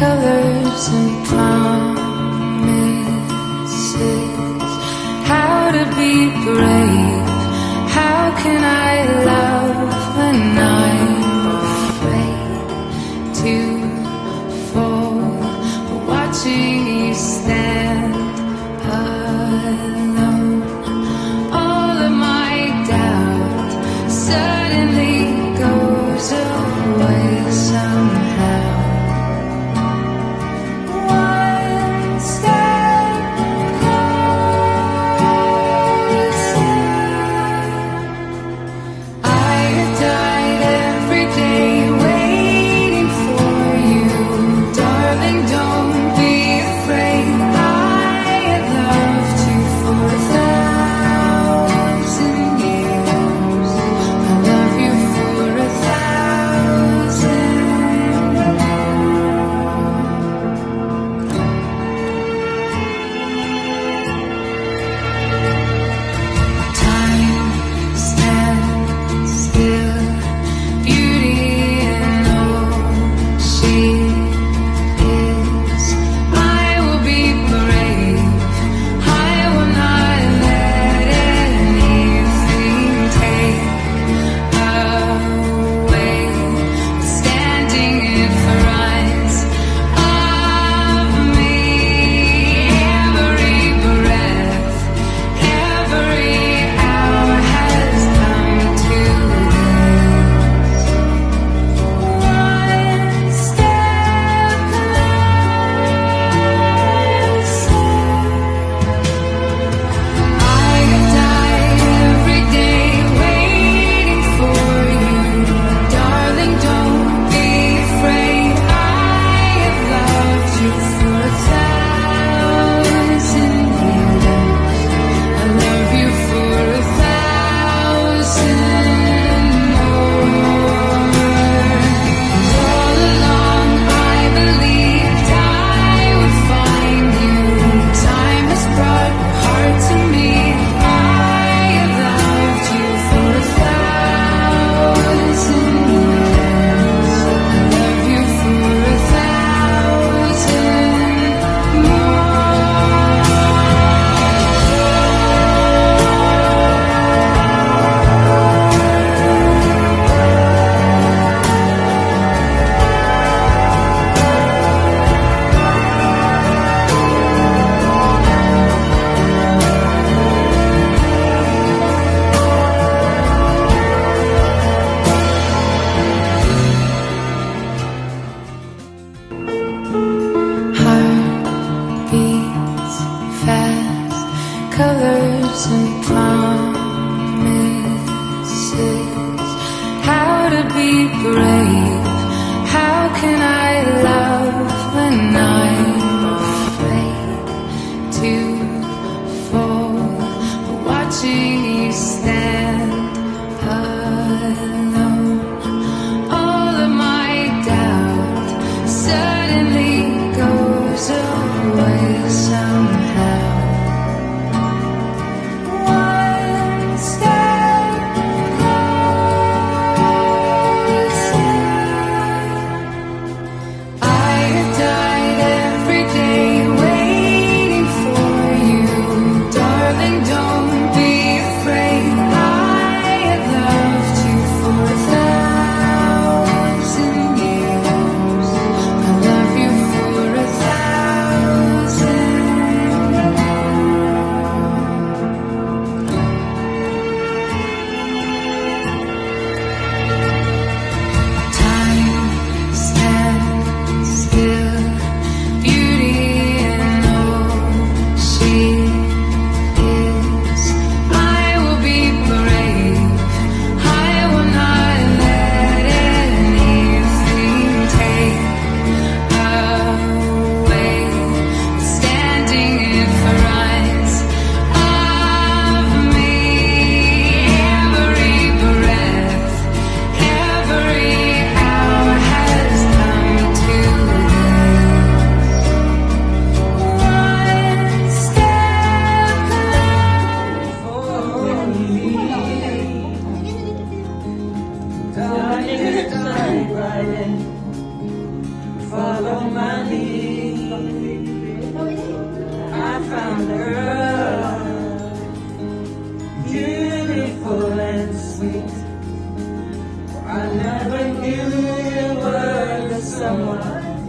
colors and promises. How to be brave, how can I love when I'm afraid to fall, but watching you stand alone. All of my doubt suddenly goes away somehow. One step closer. I have died every day waiting for you, darling. Don't be afraid. I have loved you for 1,000 years. I love you for 1,000 Time stands still, beauty and all she is. I will be brave, I will not let anything take away. Standing in front of me, every breath, every hour has come to this. One step closer. I have died every day waiting for you, darling. Don't be afraid. I have loved you for 1,000 years. I love you for 1,000 more. All along I believed I would find you. Time has brought your heart to me. I have loved you for 1,000 years. I love you for 1,000 Heart beats fast, colors and promises. How to be brave, how can I love when I'm afraid to fall, but watching you stand alone. All of my doubt suddenly goes away somehow. One step closer. I have died every day waiting for you, darling. Don't be afraid. I have loved you for 1,000 years. I love you for 1,000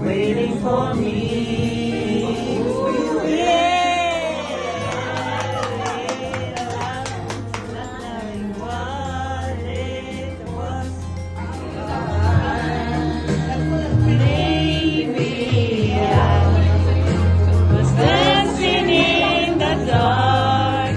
waiting for me. Yeah. Not knowing what it was. Maybe I was dancing in the dark.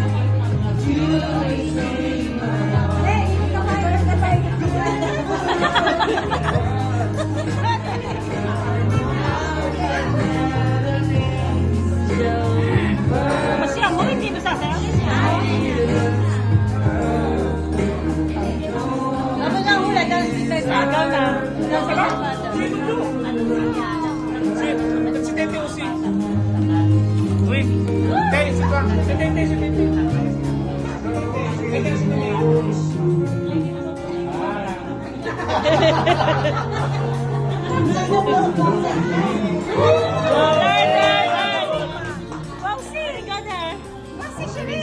Masya mo, hindi mo sasayangin niya. Dapat lang hula dahil si Tess. Ikaw na. Si Tete o si... Uy! Tete, si Tete. Si Tete, si Tete. Tete, si Tete.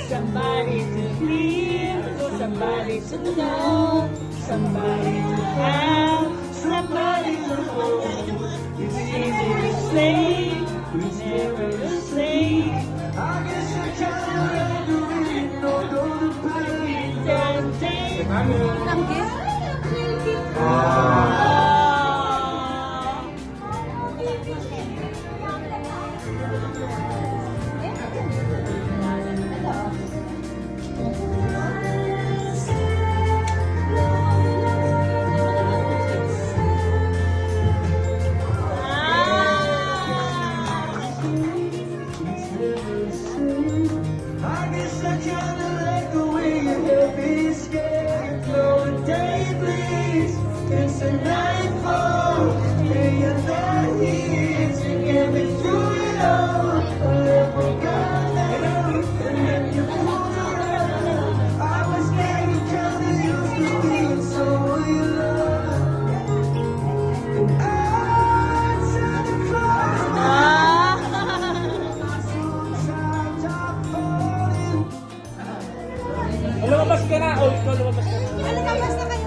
Somebody to feel, somebody to know, somebody to have, somebody to hold. It's easy to say, it's never the same. I guess I can't do it, no, don't pretend. I guess I kinda like the way you help me escape. No day, please. It's a nightfall. And you're not here to get me through it all. A little girl, and then you pulled around. I was getting kinda used to being someone you love. And I tried to close my eyes. Sometimes I fall in. Lumabas ka na! O, ikaw lumabas ka na. Lumabas ka na,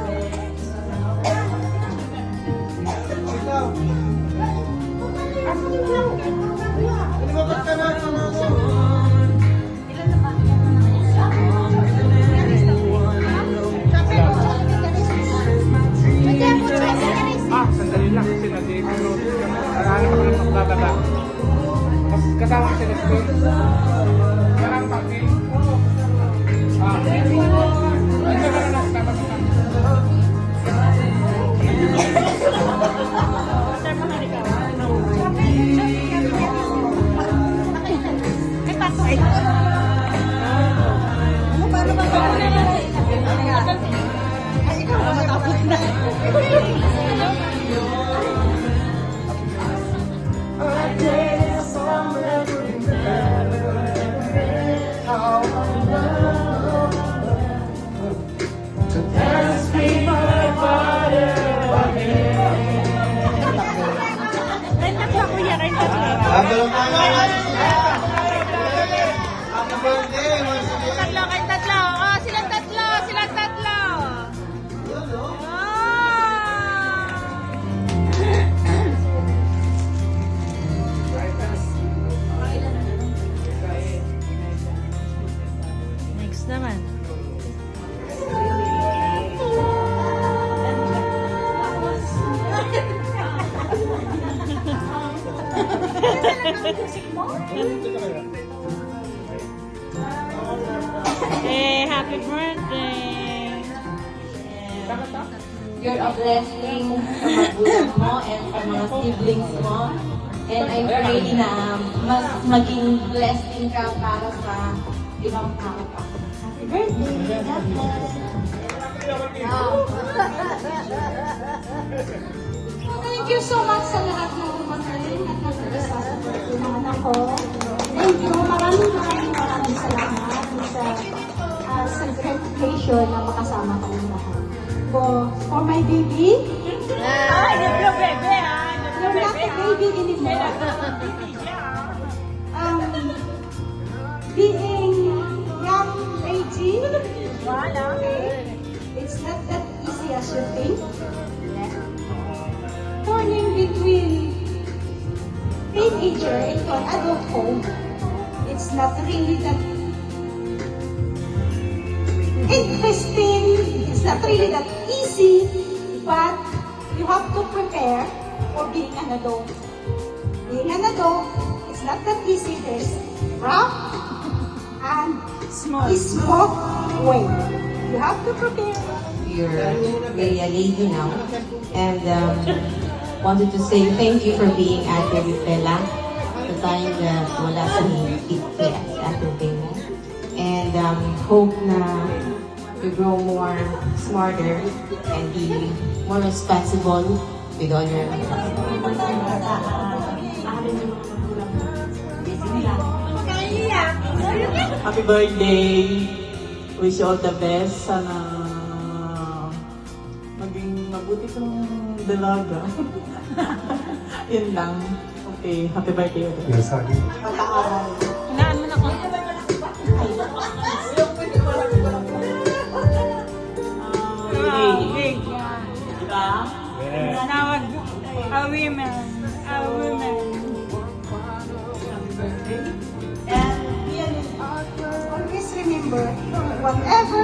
Sandali lang. Kasi nandito. Nakahanap ako ng magbababa. Kasama ko sila school. Parang pati. Ito ka na. Tama ka na. A day I'll never remember how I love. So dance me my fire again. Happy birthday, once again. Next naman. Hey, happy birthday! You're a blessing sa magulang mo and sa mga siblings mo. And I pray na mas maging blessing ka para sa ibang tao pa. Happy birthday! God bless! Thank you so much sa lahat ng magaling at nag-isa sa birthday ng anak ko. Thank you. Maraming salamat sa sacrification na makasama kami lahat. For my baby, Yung bebe, you're not a baby anymore. Being young age, it's not that easy as you think. Turning between teenager into an adulthood, it's not really that interesting, it's not really that easy, but you have to prepare for being an adult. Being an adult, it's not that easy. There's rough and smooth way. You have to prepare. You're really a lady now. And wanted to say thank you for being Ate Bella. The time na wala sa Ate Bella. And hope na you grow more smarter and be more responsible with all your Happy birthday! Wish you all the best. Sana maging mabuti kang dalaga. Yun lang. Okay, happy birthday ulit. Hinaan mo na ko. Big. Diba? Nawag. A women. Always remember, whatever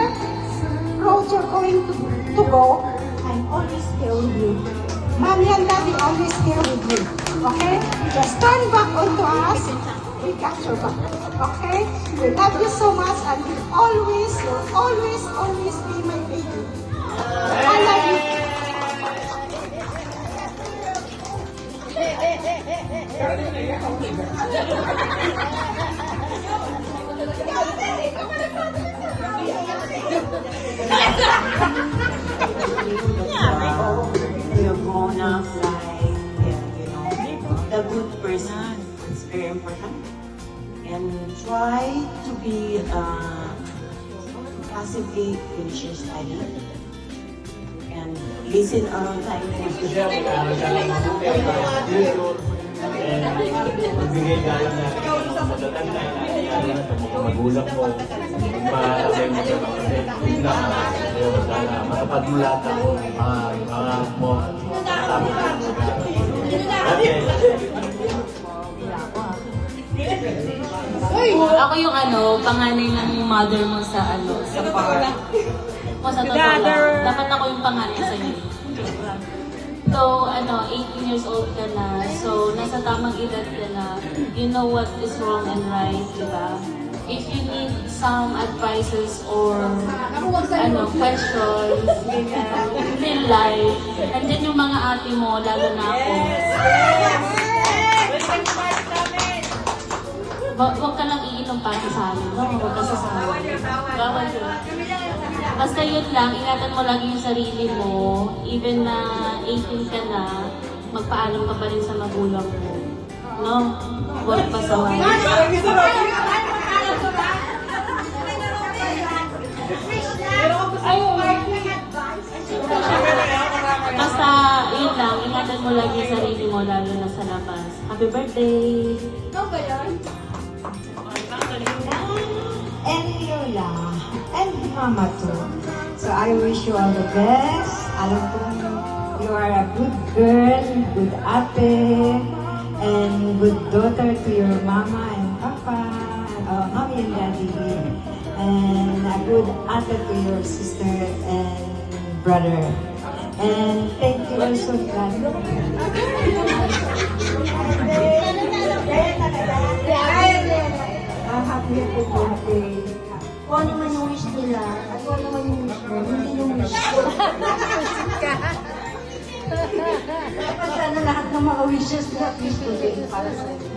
road you're going to go, I'm always there with you. Mommy and Daddy always there with you. Okay? Just turn back onto us. We got your back. Okay? We love you so much and you'll always be my baby. I love you. You're gonna fly, the good person. It's very important. And try to be passively finish your study. And listen all the time. Magbigay galang natin sa matatanda natin sa mga magulang mo, marami mo sa mga na sana matapad mo lahat ang mga mo sabi Ako yung panganay ng mother mo sa park. O sa totoo lang, dapat ako yung panganay sa iyo. So, 18 years old ka na, so nasa tamang edad ka na, you know what is wrong and right, di ba? If you need some advices or questions in life, andyan yung mga ate mo, lalo na ako. Huwag ka lang iinom pati sa amin, no? Huwag ka sasama. Bawal yun. Basta yun lang, ingatan mo lagi yung sarili mo, even na 18 ka na, magpaalam ka pa rin sa magulang mo. No? Huwag pasaway. Basta, yun lang, ingatan mo lagi yung sarili mo, lalo na sa labas. Happy birthday! And Lola, and Mama too. So I wish you all the best. Alam kong you are a good girl, good ate, and good daughter to your mama and papa, mommy and daddy, and a good ate to your sister and brother. And thank you also, God. Happy birthday. Kung ano man yung wish nila, at kung ano man yung wish mo, hindi yung wish ko. Dapat sana lahat ng mga wishes na wish ko din para sa inyo.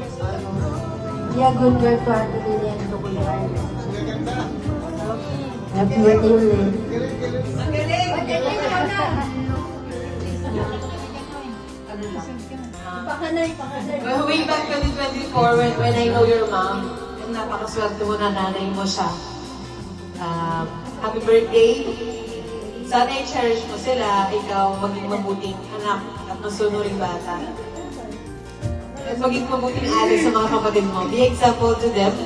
Yeah, good girl to Ate Lily and to Kuya Arlen. Happy birthday ulit. Way back 2024, when I know your mom, napakaswerte mo na nanay mo siya. Happy birthday! Sana i-cherish mo sila, ikaw maging mabuting anak at masunuring bata. At maging mabuting ate sa mga kapatid mo. Be example to them.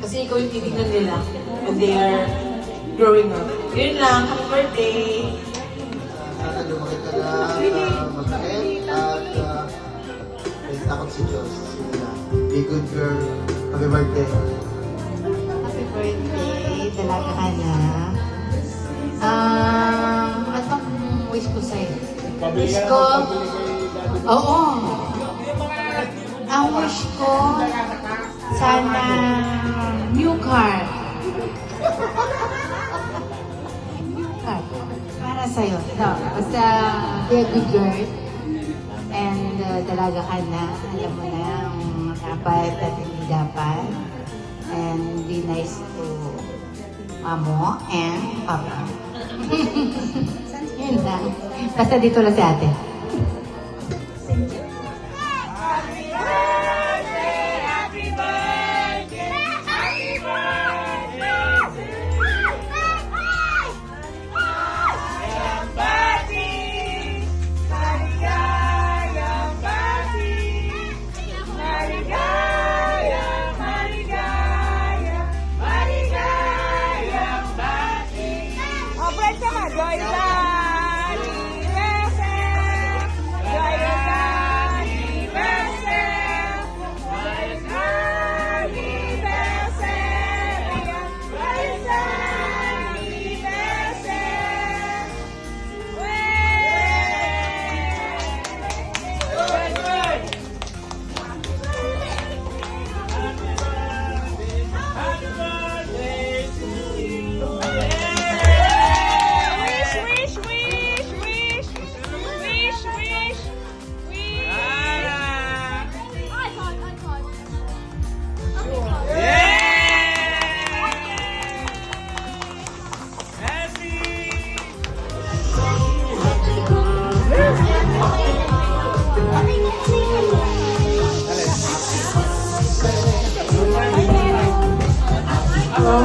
Kasi ikaw yung titignan nila when they are growing up. Yun lang, happy birthday! Sana lumaki ka na mabait at takot si Diyos. Be good girl. Happy birthday. Happy birthday, dalaga ka na. Anong wish ko sa'yo? Wish ko, oo. Ang wish ko, sana new car. New car. Para sa'yo. No, basta be a good girl. And dalaga ka na. Alam mo na ang dapat at hindi dapat. And be nice to Mamo and Papa. Yun lang. Basta dito lang si ate.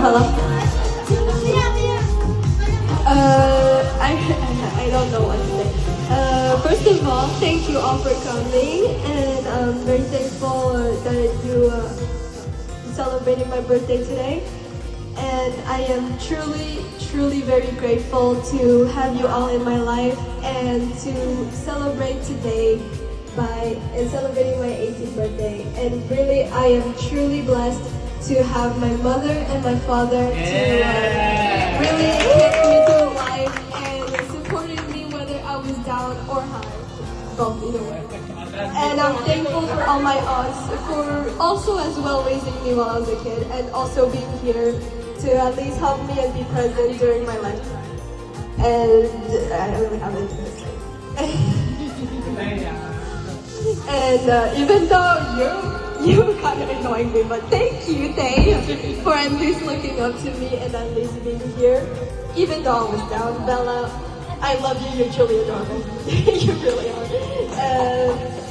Hello. I don't know what to say. First of all, thank you all for coming, and I'm very thankful that you celebrating my birthday today. And I am truly very grateful to have you all in my life and to celebrate today by celebrating my 18th birthday. And really, I am truly blessed to have my mother and my father to really hit me through life and supported me whether I was down or high, both either way. And I'm thankful for all my aunts for also as well raising me while I was a kid and also being here to at least help me and be present during my lifetime. And I don't really have anything to say. And even though you kind of annoying me, but thank you, Tay, for at least looking up to me and at least being here. Even though I was down, Bella, I love you, you're truly adorable. You really are.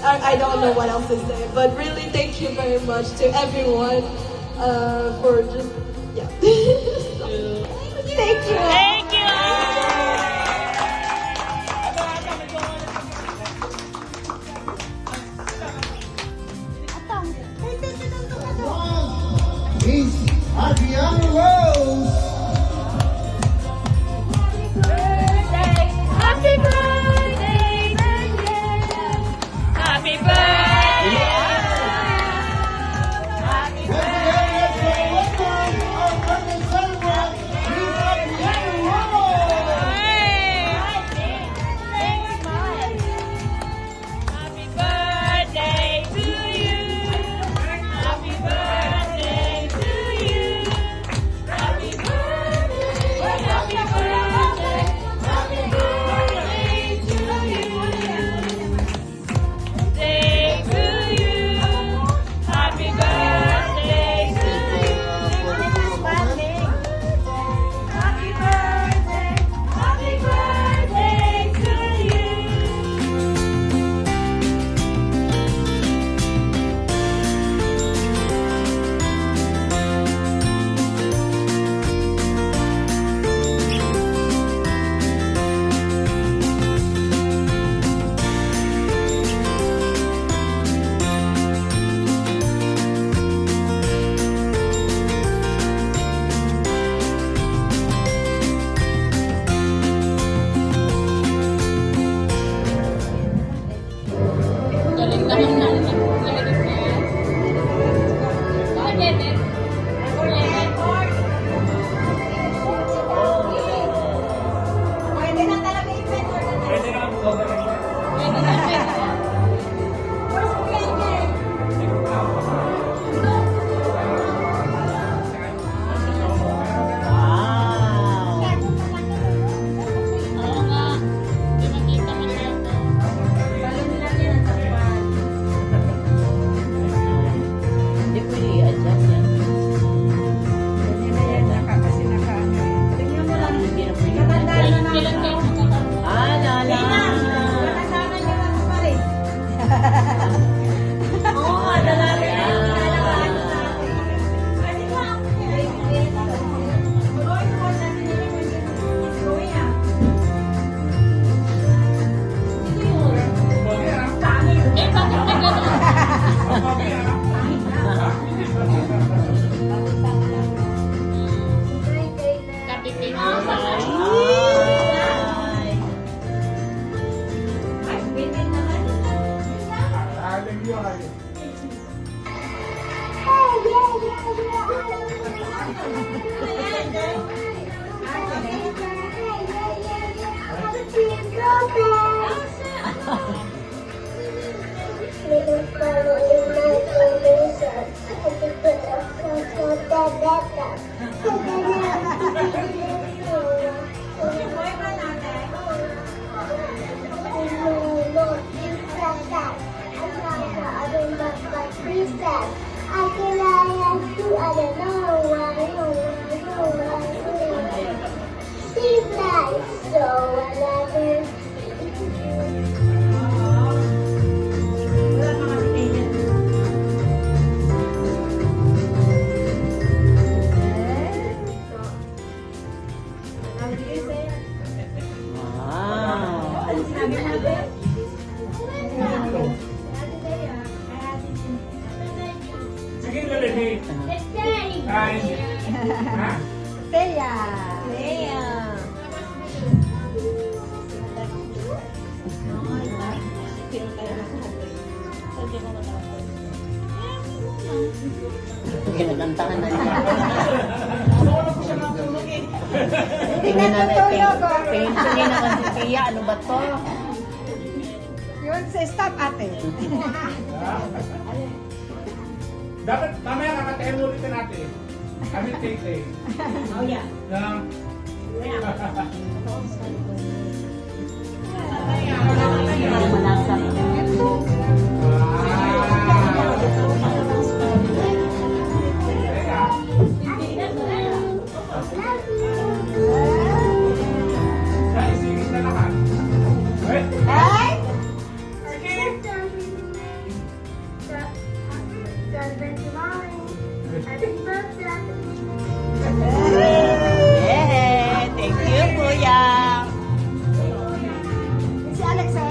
I don't know what else to say, but really thank you very much to everyone for just, yeah. Thank you. Thank you! Miss Adriana Rose. Happy birthday! Happy birthday! Happy Happy birthday to you! Happy birthday to you! Sige, lalagay. Ay. Ha? Teya. Kinakantahan na niya. Tingnan natulog. Tingin naman si Tia, ano ba to? Yun, sa stop ate. Dapat, mamaya kakatayin mo ulit natin. Kami tay-tay. Oh yeah. Na, Isingin na lahat. Ay! Yeah, thank you, Kuya. Si Alexa.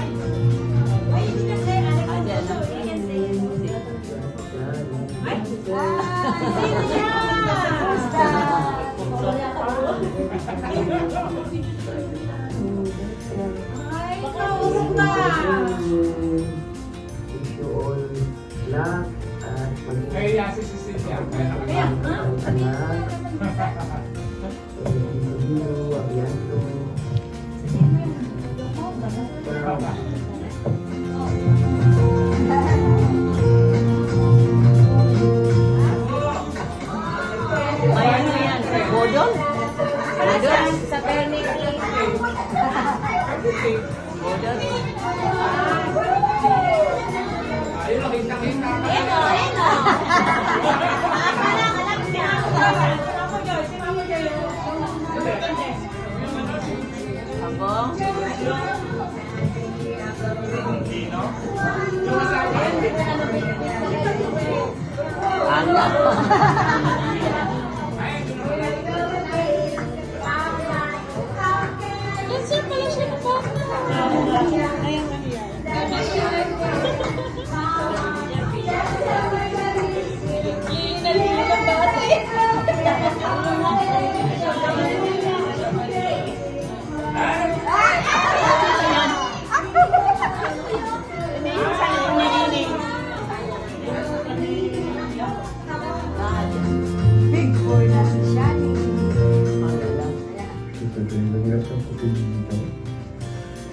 Wish you all luck at Kaya si Cecilia. Kaya anak. Hiro, Abianto. May ano yan? Bodol? Bodol? Sa Trinity. Bodol? Ayun, nakita-kita. Abong? Dancer pala siya ng Big boy na si Shani. Это иногда потребительно.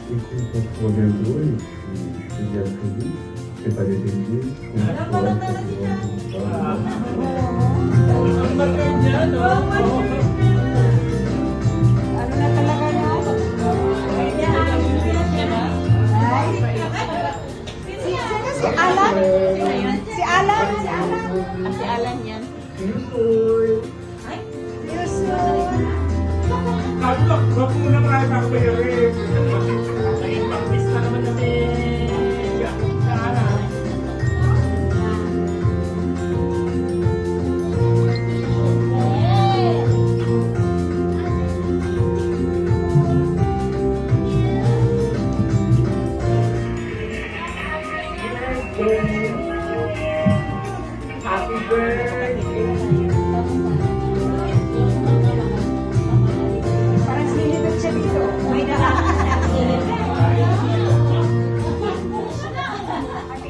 И купа благодарю, и я скажу, это людей, Ano na talaga no? Ay. Si Alan? Si Alan? Si Alan? Si Alan yan. Yusuf. Look, wag mo na marami pa ako bayarin. Naging pang-pista naman kasi. Happy birthday. Parang sinilibot siya dito. May Happy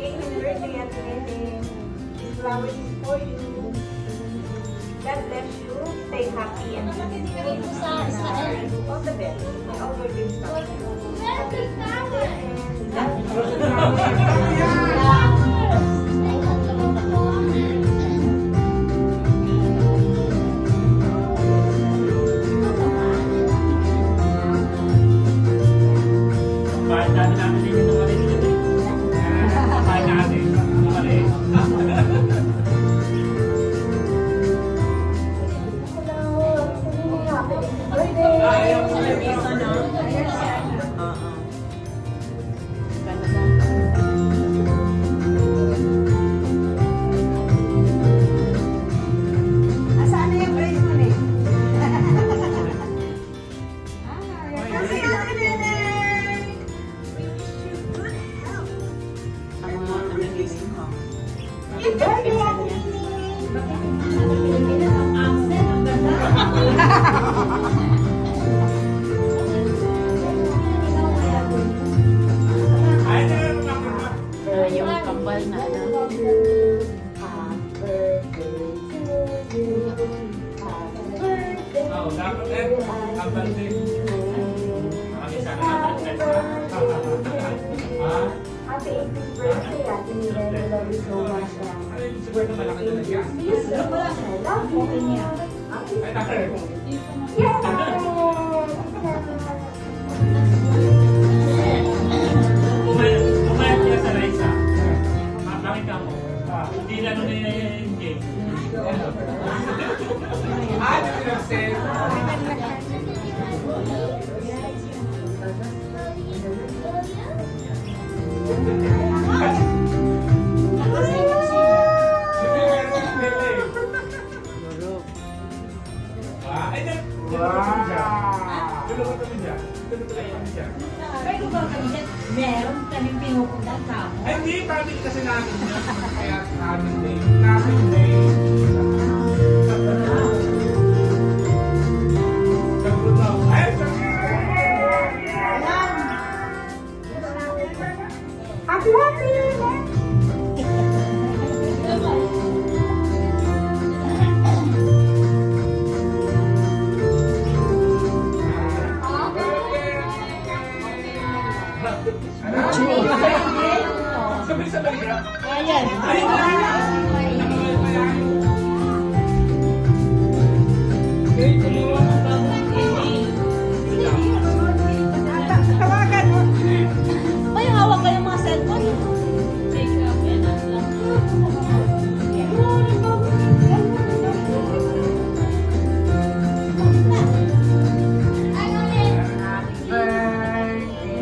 18th birthday, Ate Nene. This flower is for you. happy and all the best. May all your dreams come true. Kahit dati namin din yung mali dito. Kahit natin, mali. Ayaw ko na dito, no? Oo. Asaan na yung brace mo eh? Ang mga nag-releasing ko. Happy birthday, Ate Yung kambal na ano. Oo, dapat eh. Kapal din. Nakakisa na natin. Ha? Happy 18th birthday, Ate Nina. I love you so much. Ano yung siguro na malaki na nagya? Yes, love mo kanya. Ay, nakari ko. Umayat niya sa Raisa. Makita mo. Hindi na nun yung game. At pinagsin. Meron kaming pinupunta sa Ay, hindi. Family kasi namin yun. Kaya namin din. Namin din. Ay, Happy birthday! sabay-sabay ka. Ayan. Tawagan mo. Ay, hawak ko yung mga cellphone.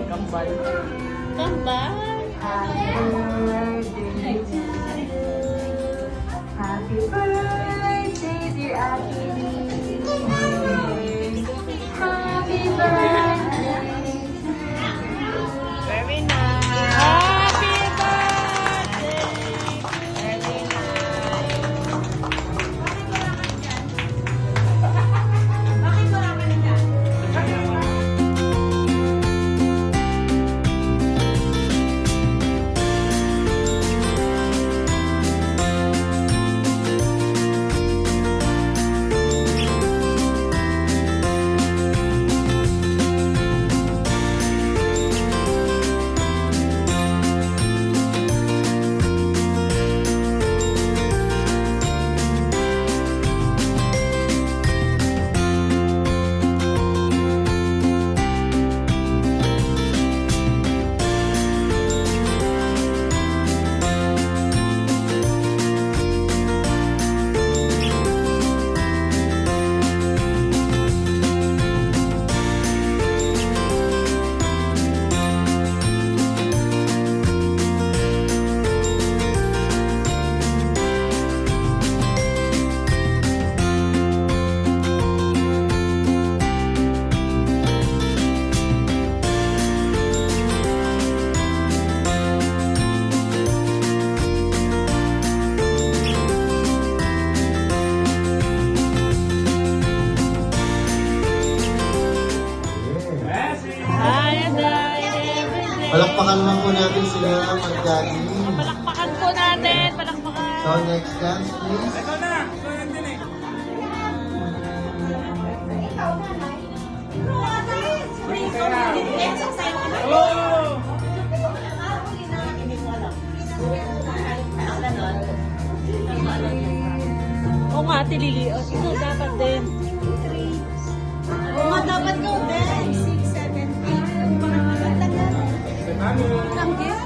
Kambal. Kambal. Happy birthday, dear Ate Lee. Happy birthday. Very nice. Happy birthday. Very nice. Bakit wala ka na dyan? Palakpakan naman po natin sila, mag-daddy. Palakpakan po natin. Palakpakan. So, next dance, please. Ito na. So, yan din eh. nga, Ate Lily. O, ito dapat din. Oo nga, dapat ko din. 6, 7, 8. Ang gift?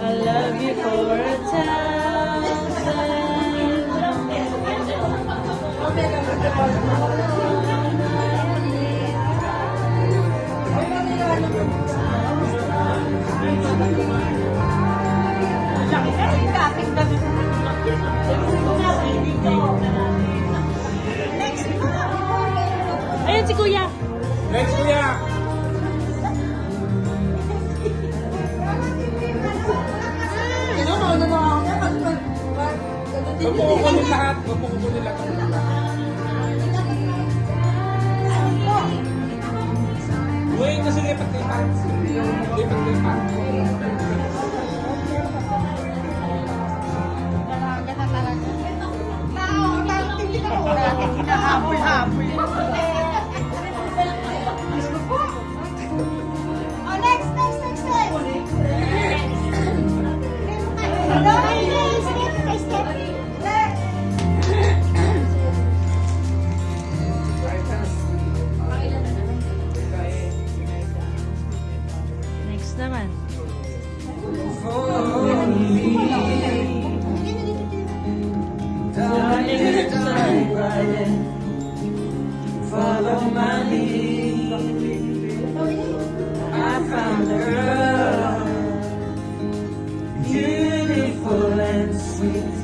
I love you for a Ayun si Kuya. Next, kuya! Huwag mo kukunin lahat. Huwag mo kukunin lahat. Uy, kasi lipat-lipat. Lipat-lipat. Next naman. Follow my lead. I found a girl, beautiful and sweet.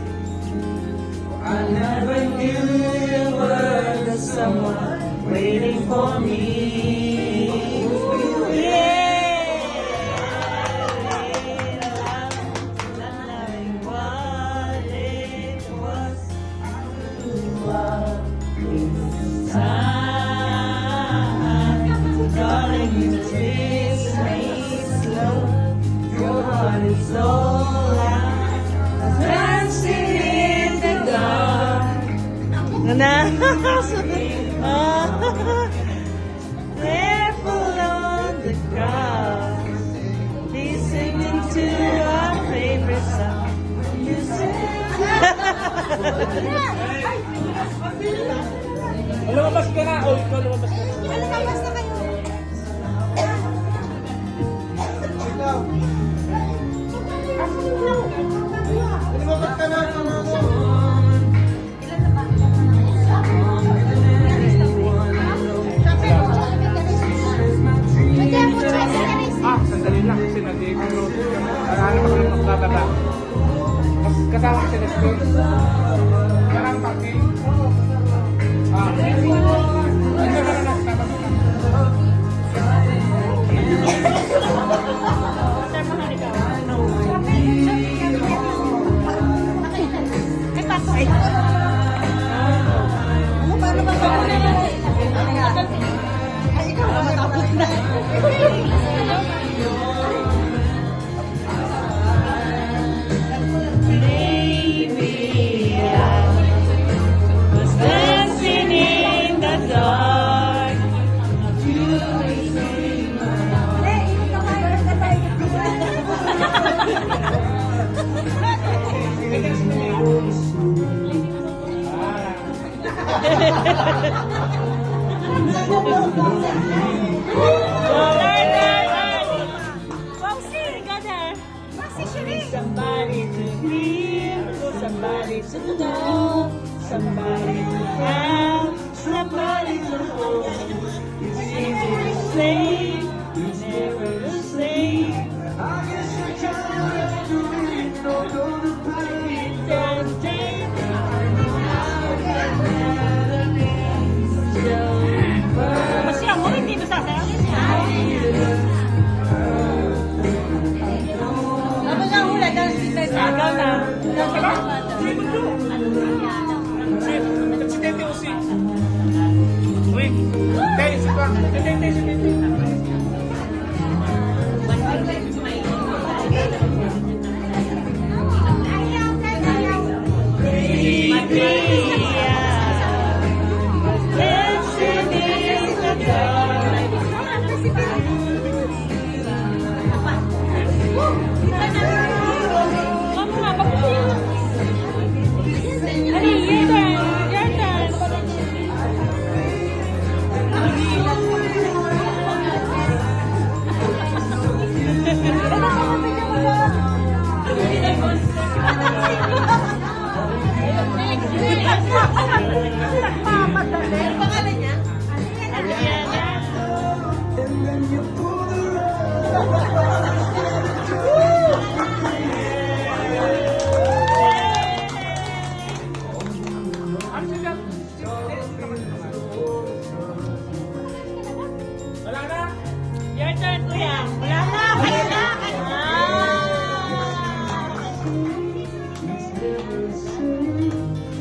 I never knew you were the someone waiting for me. Darling, you taste me slow. Your heart is all out, dancing in the dark. Careful on the ground, listening to our favorite song. You say, Lumabas ka na. Oy, ikaw lumabas ka na. Lumabas na kayo. lumabas ka na. Sandali lang kasi nag-i-close ka. Ano pa kami magbababa? Kasama ko si Leslie. Parang parking. Dancing in the dark. Somebody to hear, somebody to know, somebody to have, somebody to hold. It's easy to say, it's never the same. I guess I can't let you in, no go to play. Just take Masya mo, hindi ba sasayaw? Si Tete Usi. Uy, Tete, si Tete. Wala na? Your turn, kuya. Wala na, kayo na.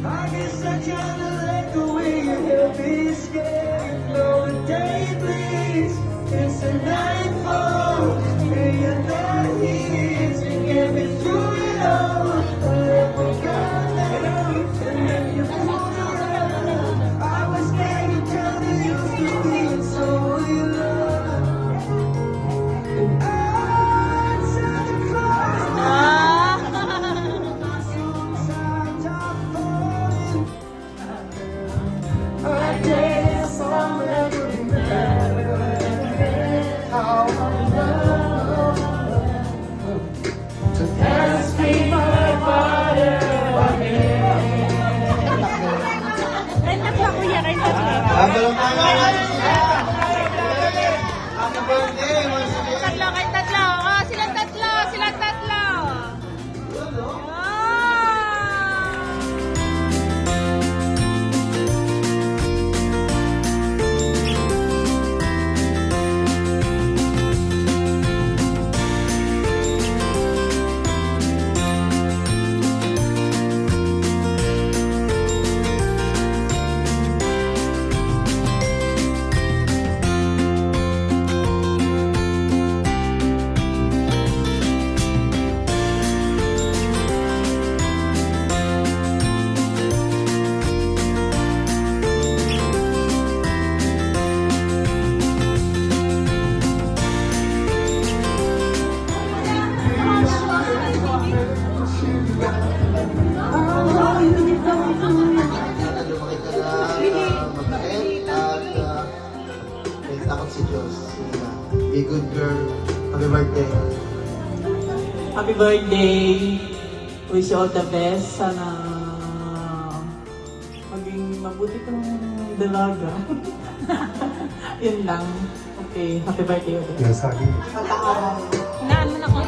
I guess I kinda like the way you help me escape. No day, please. It's a nightfall, and you're not here to get me through it all. But we got down, and then you pulled around. I was getting kinda used to being so in love. And I tried to close my eyes. Sometimes I'm falling. I guess I'll never remember how I love to pass me my fire again. Right up na, kuya. Right up na. Happy birthday once again. Tatlo, kay tatlo. Oh, silang tatlo. Silang tatlo. Oh. Sana lumaki ka na mabait at may takot si Diyos. Be good girl. Happy birthday. Happy birthday. Wish you all the best. Sana maging mabuti kang dalaga. Yun lang. Okay, happy birthday ulit. Nasagi. Naan mo na ko.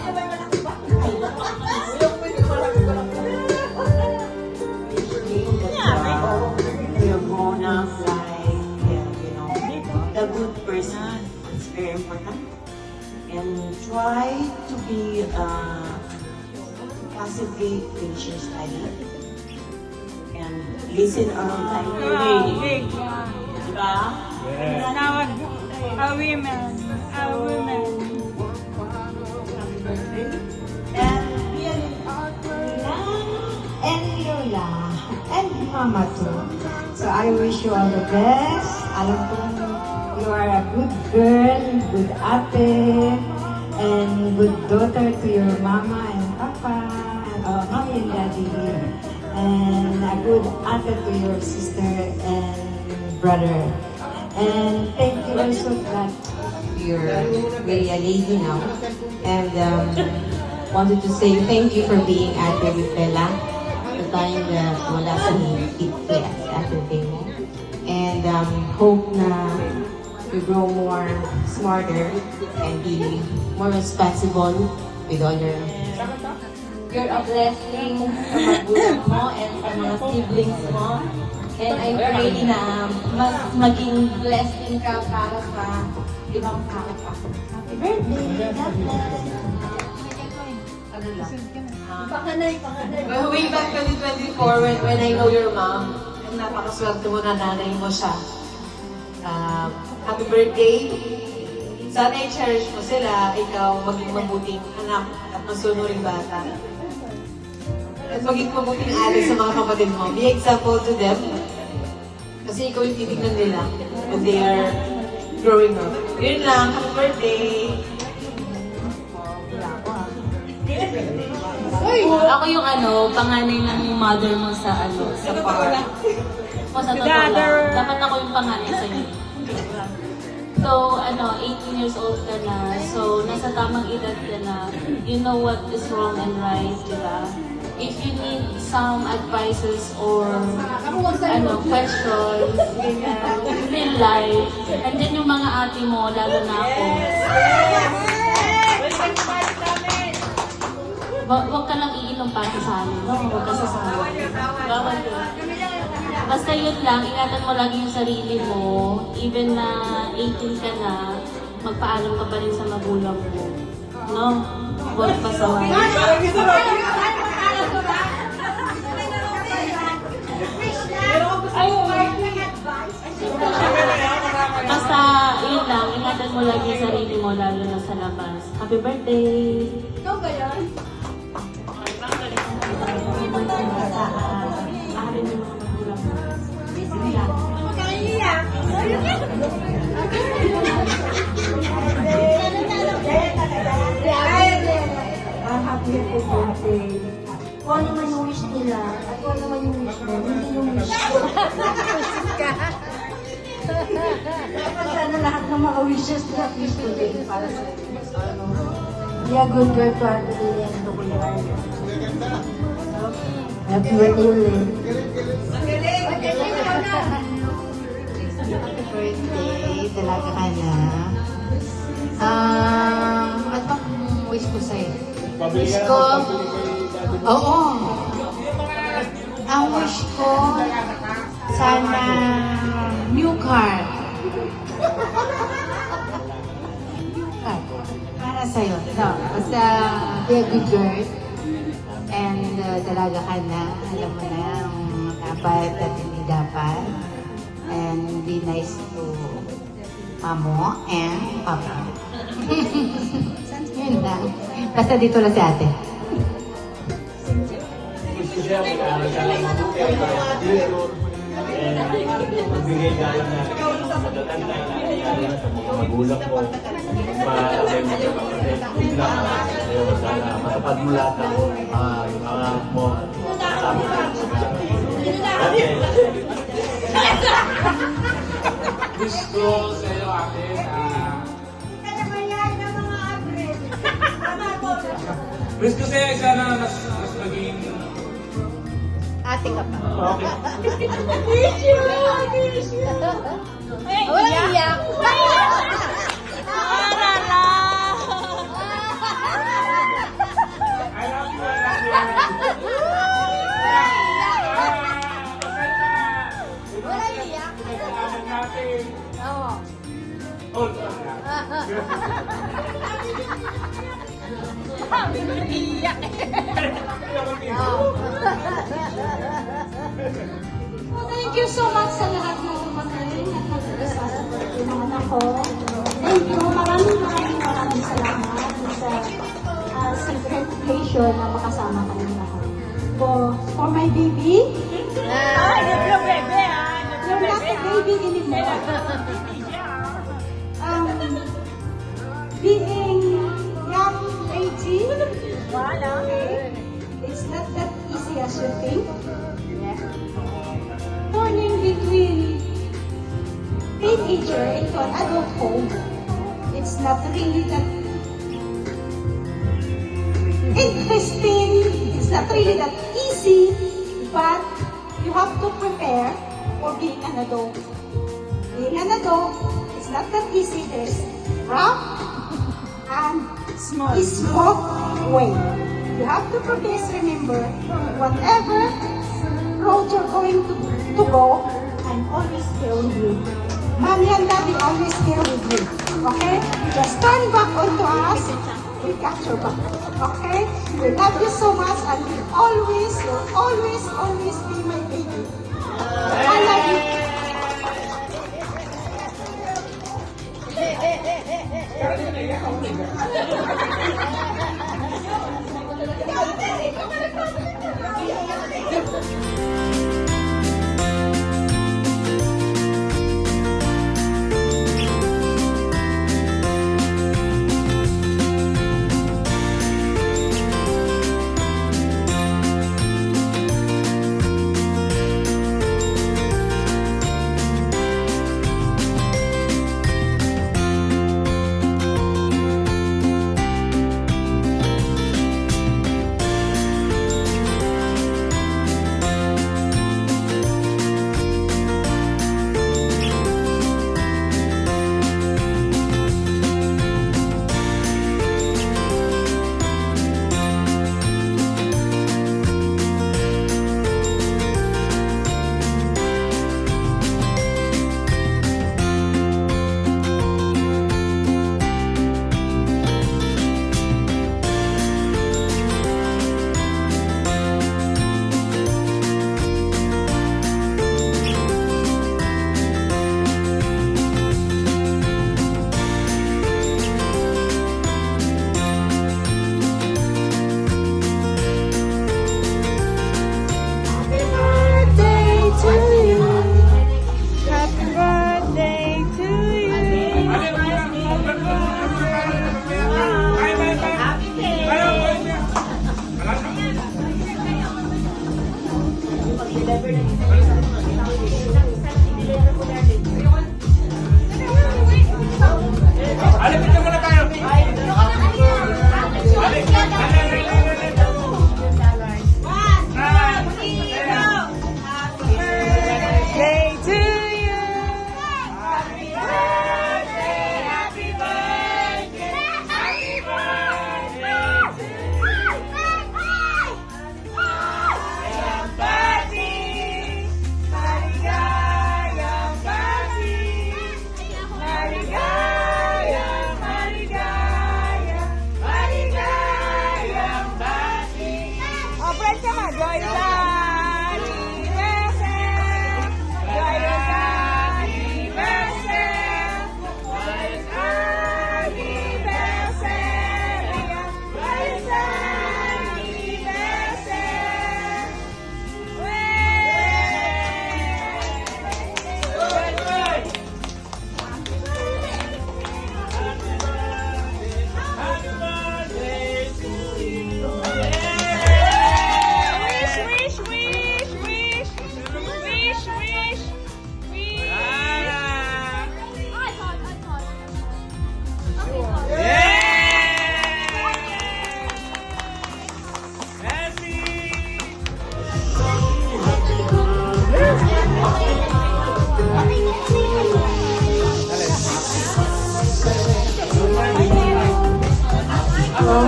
You're gonna fly, the good person. It's very important. And try to be passively finish your study. And listen all the time to reading. Diba? Nawag. A women. A women. And And Lola, and Mama too. So I wish you all the best. Alam kong you are a good girl, good ate, and good daughter to your mama and papa, and mommy and daddy, and a good ate to your sister and brother. And thank you also that you're really a lady now. And wanted to say thank you for being Ate with Bella. The time that wala si Ate Bella. And hope na you grow more smarter and be more responsible with all your... You're a blessing sa magulang mo and sa mga siblings mo. And I pray na mas maging blessing ka para sa ibang tao pa. Happy birthday! God bless! lang. Way back 2024, when I know your mom, napakaswerte mo na nanay mo siya. Happy birthday. Sana i-cherish mo sila, ikaw maging mabuting anak at masunuring bata. At maging mabuting ate sa mga kapatid mo. Be example to them. Kasi ikaw yung titignan nila when they are growing up. Yun lang, happy birthday! Ako yung panganay ng mother mo sa sa part. O sa totoo lang, dapat ako yung panganay sa'yo. So, 18 years old ka na, so nasa tamang edad ka na, you know what is wrong and right, diba? If you need some advices or questions in life, andyan yung mga ate mo, lalo na ako. Huwag ka lang iinom para sa amin, no? Huwag ka sasama. Bawal yun. Basta yun lang, ingatan mo lagi yung sarili mo, even na 18 ka na, magpaalam ka pa rin sa magulang mo. No? Huwag pasaway. Basta, yun lang, ingatan mo lagi yung sarili mo, lalo na sa labas. Happy birthday! Ikaw ba yan? Mahalin yung mga magulang mo. Happy birthday. Kung ano man yung wish nila, at kung ano man yung wish mo, hindi yung wish ko. Dapat sana lahat ng mga wishes na wish ko din para sa iyo. So, be a good girl to Ate Lily and to Kuya Arlo. Happy birthday ulit. Happy birthday, talaga ka na. Ano bang wish ko sa'yo? Wish ko, oo. Ang wish ko, sana new car. New car. Para sa'yo. No, basta be a good girl. And talaga ka na. Alam mo na ang dapat at hindi dapat. And be nice to Mamo and Papa. Yun lang. Basta dito lang si ate. Gusto siya mag-aaral ka lang mabuti para sa future. And magbigay gala na matatanda na sa mga magulang mo. Maramay mo sa kapatid. Yun lang. Sana matapad mo lahat ng mga mo. Sabi ko. Wish ko sa iyo, ate, wish ko sa iyo, sana mas maging Ate ka pa. okay. Wala iyak! I love you, I love you. Wala iyak! Pinag-aaral natin. Oo. Hold on. Iyak! Thank you so much sa lahat ng kumakain at nag-isa sa birthday ng anak ko. Thank you. Maraming salamat sa certification na makasama kami lahat. For my baby, you're not a baby anymore. Being young 18, it's not that easy as you think. Turning between teenager into an adulthood, it's not really that interesting, it's not really that easy, but you have to prepare for being an adult. Being an adult, it's not that easy. There's rough and smooth way. You have to prepare, remember, whatever road you're going to go, I'm always here with you. Mommy and Daddy always here with you. Okay? Just turn back onto us we got your back. Okay? We love you so much and we always, will always, always be my baby. I love you.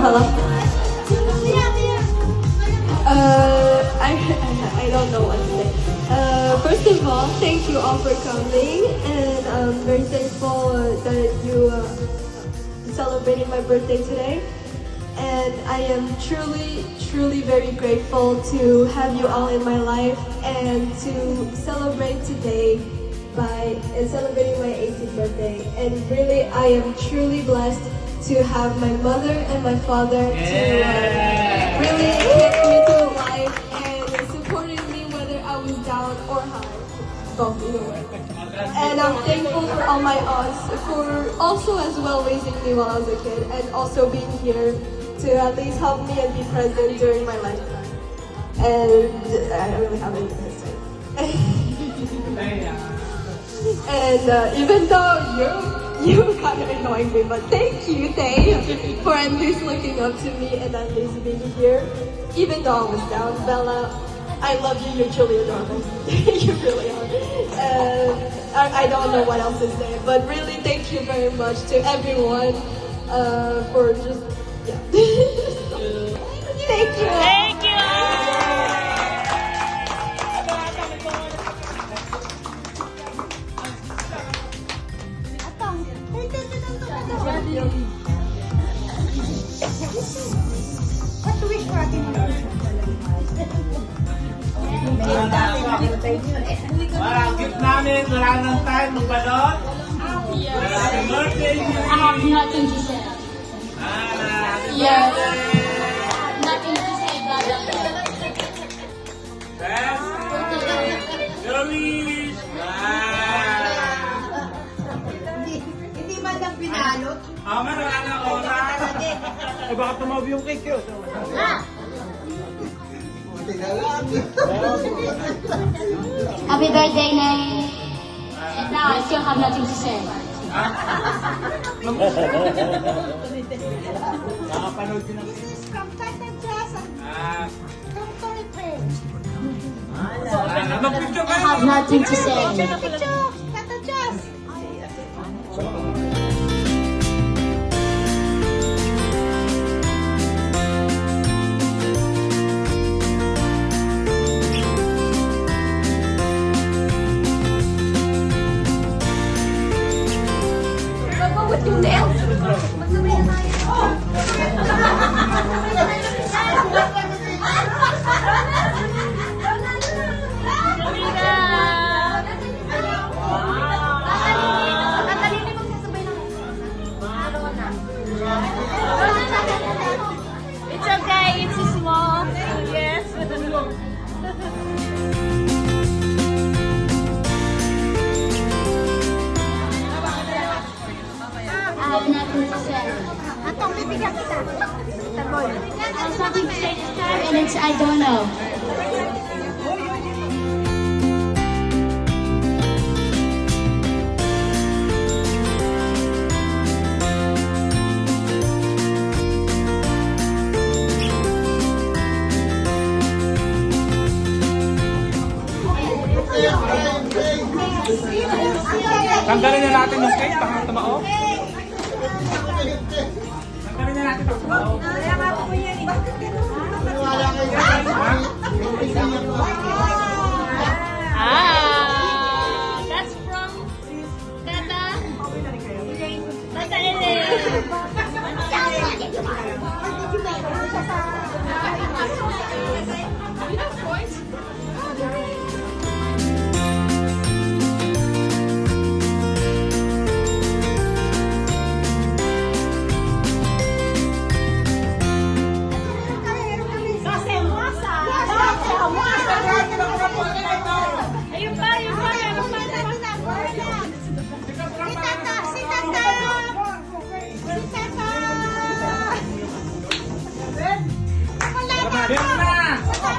Hello. I don't know what to say. First of all, thank you all for coming, and I'm very thankful that you celebrating my birthday today. And I am truly, truly very grateful to have you all in my life and to celebrate today by celebrating my 18th birthday. And really, I am truly blessed to have my mother and my father to really hit me to life and supported me whether I was down or high, both either way. And I'm thankful for all my aunts for also as well raising me while I was a kid and also being here to at least help me and be present during my lifetime. And I don't really have anything to say. And even though you kind of annoying me, but thank you, Tay, for at least looking up to me and at least being here. Even though I was down, Bella, I love you, you're truly adorable. You really are. I don't know what else to say, but really thank you very much to everyone for just, yeah. Thank you. Thank you. wala nang time magbalot. Happy birthday, Yuri! I have nothing to say. Yes. Nothing to say, brother. Best! Yuri! Hindi man lang pinalot. Ama, wala na oras. Eh, baka tumabi yung cake yun. Buti na lang. Happy birthday, Nay. And now I still have nothing to say. Nakapanood din ang mag-picture I have nothing to say. It's okay, it's small. Yes. I have nothing to say. I have something to say this time, and it's I don't know. Tanggalin na natin yung cake, baka tumao. Tanggalin na natin yung tumao. That's from Tata. Tata Ellen. Ayun pa, ayun pa, ayun pa. Si Tata! Wala na! Yan na!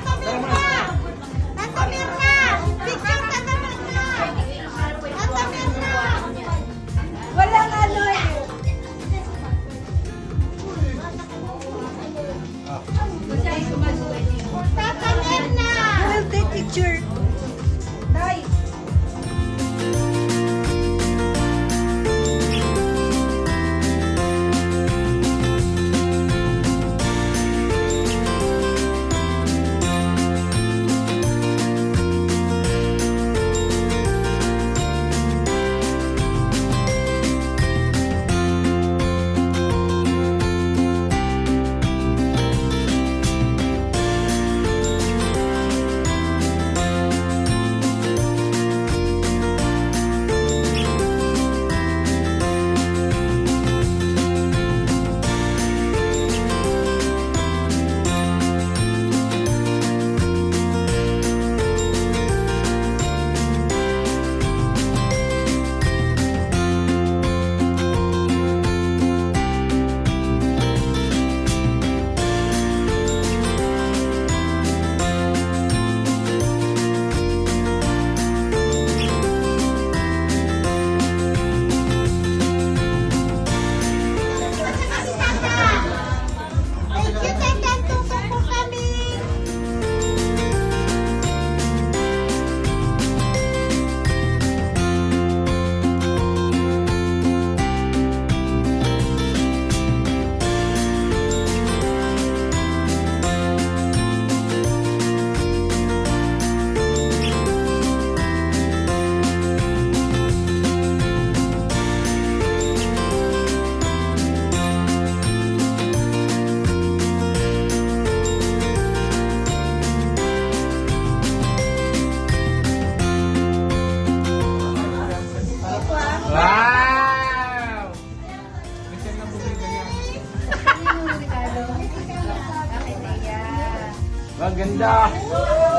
Ganda.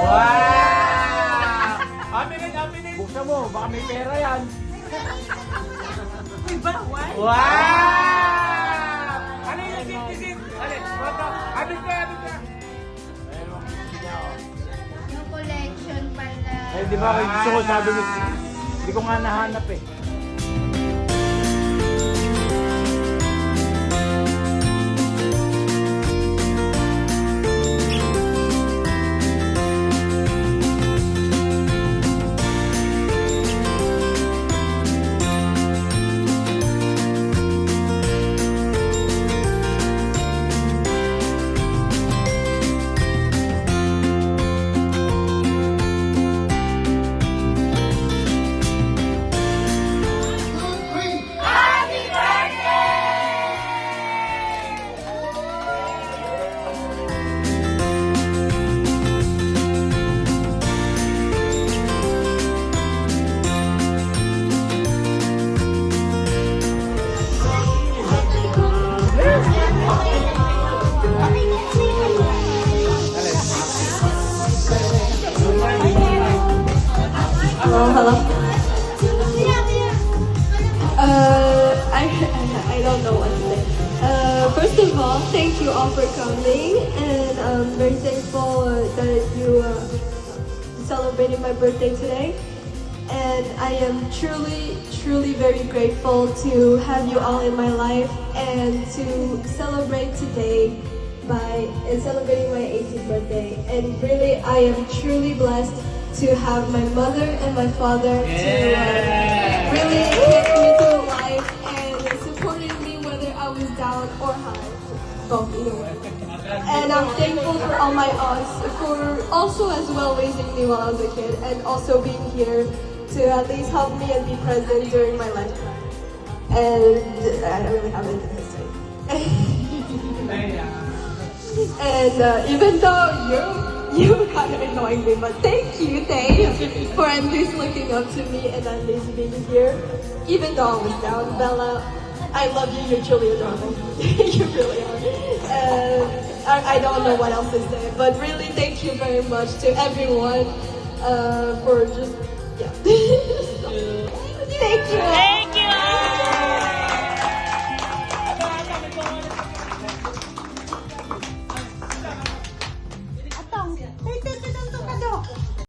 Wow! Amin. Buksan mo, baka may pera yan. Diba? Why? Wow! Ano yung isit? Ano? Abit ka. Yung collection pala. Ay, di ba? Gusto ko sabi mo, hindi ko nga nahanap eh. Hello. I don't know what to say. First of all, thank you all for coming, and I'm very thankful that you celebrated my birthday today. And I am truly very grateful to have you all in my life and to celebrate today by celebrating my 18th birthday. And really, I am truly blessed to have my mother and my father to really get me through life and supported me whether I was down or high, both either way. And I'm thankful for all my aunts for also as well raising me while I was a kid and also being here to at least help me and be present during my lifetime. And I don't really have anything to say. And even though you kind of annoying me, but thank you, Dave, for at least looking up to me and at least being here. Even though I was down, Bella, I love you, you're truly adorable. You really are. I don't know what else to say, but really thank you very much to everyone for just, yeah. Thank you.